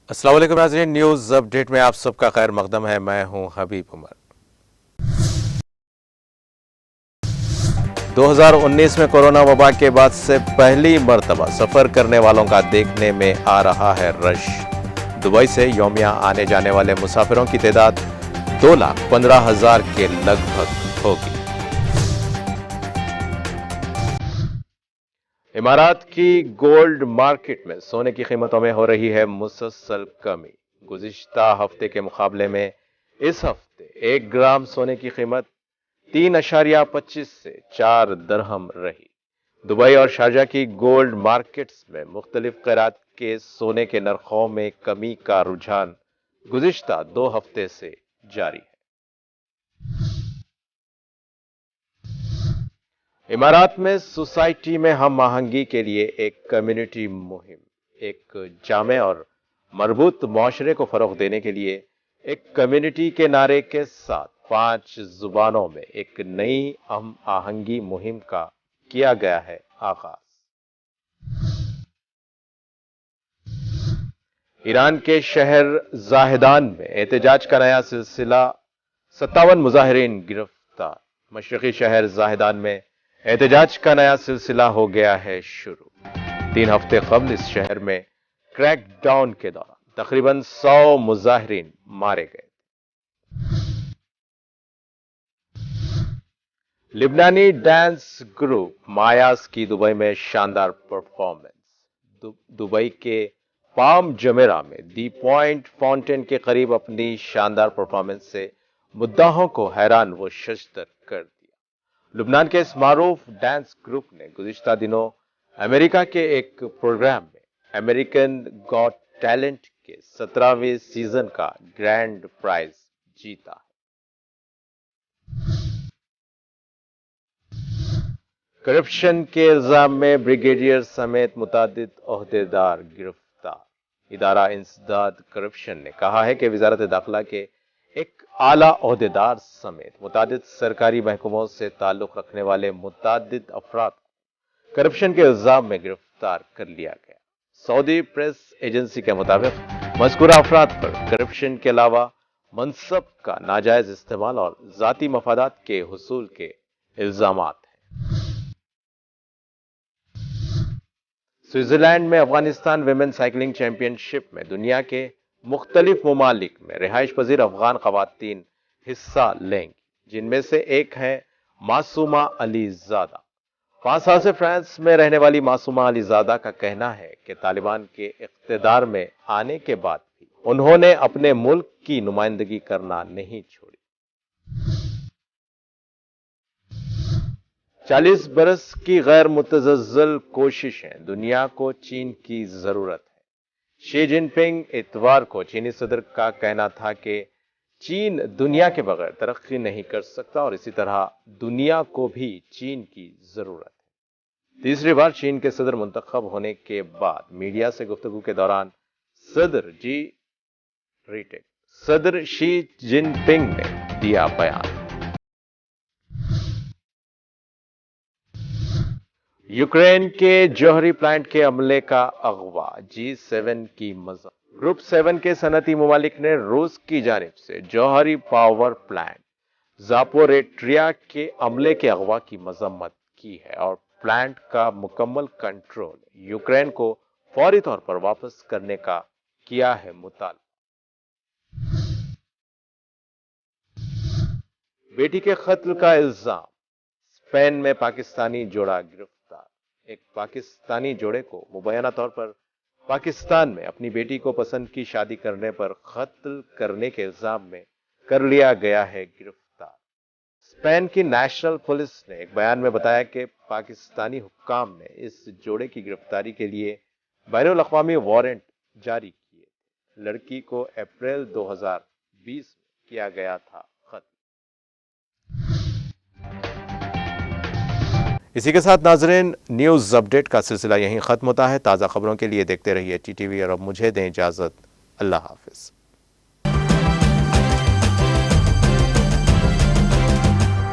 السلام علیکم ناظرین، نیوز اپڈیٹ میں آپ سب کا خیر مقدم ہے۔ میں ہوں حبیب عمر۔ 2019 میں کورونا وبا کے بعد سے پہلی مرتبہ سفر کرنے والوں کا دیکھنے میں آ رہا ہے رش۔ دبئی سے یومیہ آنے جانے والے مسافروں کی تعداد 2,15,000 کے لگ بھگ ہوگی۔ امارات کی گولڈ مارکیٹ میں سونے کی قیمتوں میں ہو رہی ہے مسلسل کمی۔ گزشتہ ہفتے کے مقابلے میں اس ہفتے 1 گرام سونے کی قیمت 3.25 سے 4 درہم رہی۔ دبئی اور شارجہ کی گولڈ مارکیٹس میں مختلف قیمت کے سونے کے نرخوں میں کمی کا رجحان گزشتہ 2 ہفتے سے جاری ہے۔ امارات میں سوسائٹی میں ہم آہنگی کے لیے ایک کمیونٹی مہم، ایک جامع اور مربوط معاشرے کو فروغ دینے کے لیے ایک کمیونٹی کے نعرے کے ساتھ 5 زبانوں میں ایک نئی ہم آہنگی مہم کا کیا گیا ہے آغاز۔ ایران کے شہر زاہدان میں احتجاج کا نیا سلسلہ، 57 مظاہرین گرفتار۔ مشرقی شہر زاہدان میں احتجاج کا نیا سلسلہ ہو گیا ہے شروع۔ 3 ہفتے قبل اس شہر میں کریک ڈاؤن کے دوران تقریباً 100 مظاہرین مارے گئے۔ لبنانی ڈانس گروپ مایاس کی دبئی میں شاندار پرفارمنس۔ دبئی کے پام جمیرہ میں دی پوائنٹ فاؤنٹین کے قریب اپنی شاندار پرفارمنس سے مداحوں کو حیران و ششدر کر دیا۔ لبنان کے اس معروف ڈانس گروپ نے گزشتہ دنوں امریکہ کے ایک پروگرام میں امریکن گاٹ ٹیلنٹ کے 17ویں سیزن کا گرینڈ پرائز جیتا ہے۔ کرپشن کے الزام میں بریگیڈیئر سمیت متعدد عہدیدار گرفتار۔ ادارہ انسداد کرپشن نے کہا ہے کہ وزارت داخلہ کے ایک اعلیٰ عہدیدار سمیت متعدد سرکاری محکموں سے تعلق رکھنے والے متعدد افراد کو کرپشن کے الزام میں گرفتار کر لیا گیا۔ سعودی پریس ایجنسی کے مطابق مذکورہ افراد پر کرپشن کے علاوہ منصب کا ناجائز استعمال اور ذاتی مفادات کے حصول کے الزامات ہیں۔ سوئٹزرلینڈ میں افغانستان ویمن سائیکلنگ چیمپئن شپ میں دنیا کے مختلف ممالک میں رہائش پذیر افغان خواتین حصہ لیں گی، جن میں سے ایک ہیں معصومہ علی زادہ۔ 5 سال سے فرانس میں رہنے والی معصومہ علی زادہ کا کہنا ہے کہ طالبان کے اقتدار میں آنے کے بعد بھی انہوں نے اپنے ملک کی نمائندگی کرنا نہیں چھوڑی۔ 40 برس کی غیر متزلزل کوششیں، دنیا کو چین کی ضرورت ہے۔ شی جن پنگ اتوار کو چینی صدر کا کہنا تھا کہ چین دنیا کے بغیر ترقی نہیں کر سکتا اور اسی طرح دنیا کو بھی چین کی ضرورت ہے۔ تیسری بار چین کے صدر منتخب ہونے کے بعد میڈیا سے گفتگو کے دوران صدر شی جن پنگ نے دیا بیان۔ یوکرین کے جوہری پلانٹ کے عملے کا اغوا، G7 کی مذمت۔ گروپ 7 کے صنعتی ممالک نے روس کی جانب سے جوہری پاور پلانٹ زاپوریٹریا کے عملے کے اغوا کی مذمت کی ہے اور پلانٹ کا مکمل کنٹرول یوکرین کو فوری طور پر واپس کرنے کا کیا ہے مطالبہ۔ بیٹی کے قتل کا الزام، اسپین میں پاکستانی جوڑا گرفتار۔ ایک پاکستانی جوڑے کو مبینہ طور پر پاکستان میں اپنی بیٹی کو پسند کی شادی کرنے پر قتل کرنے کے الزام میں کر لیا گیا ہے گرفتار۔ اسپین کی نیشنل پولیس نے ایک بیان میں بتایا کہ پاکستانی حکام نے اس جوڑے کی گرفتاری کے لیے بین الاقوامی وارنٹ جاری کیے تھے۔ لڑکی کو اپریل 2020 میں کیا گیا تھا قتل۔ اسی کے ساتھ ناظرین، نیوز اپڈیٹ کا سلسلہ یہیں ختم ہوتا ہے۔ تازہ خبروں کے لیے دیکھتے رہیے TTV اور اب مجھے دیں اجازت۔ اللہ حافظ۔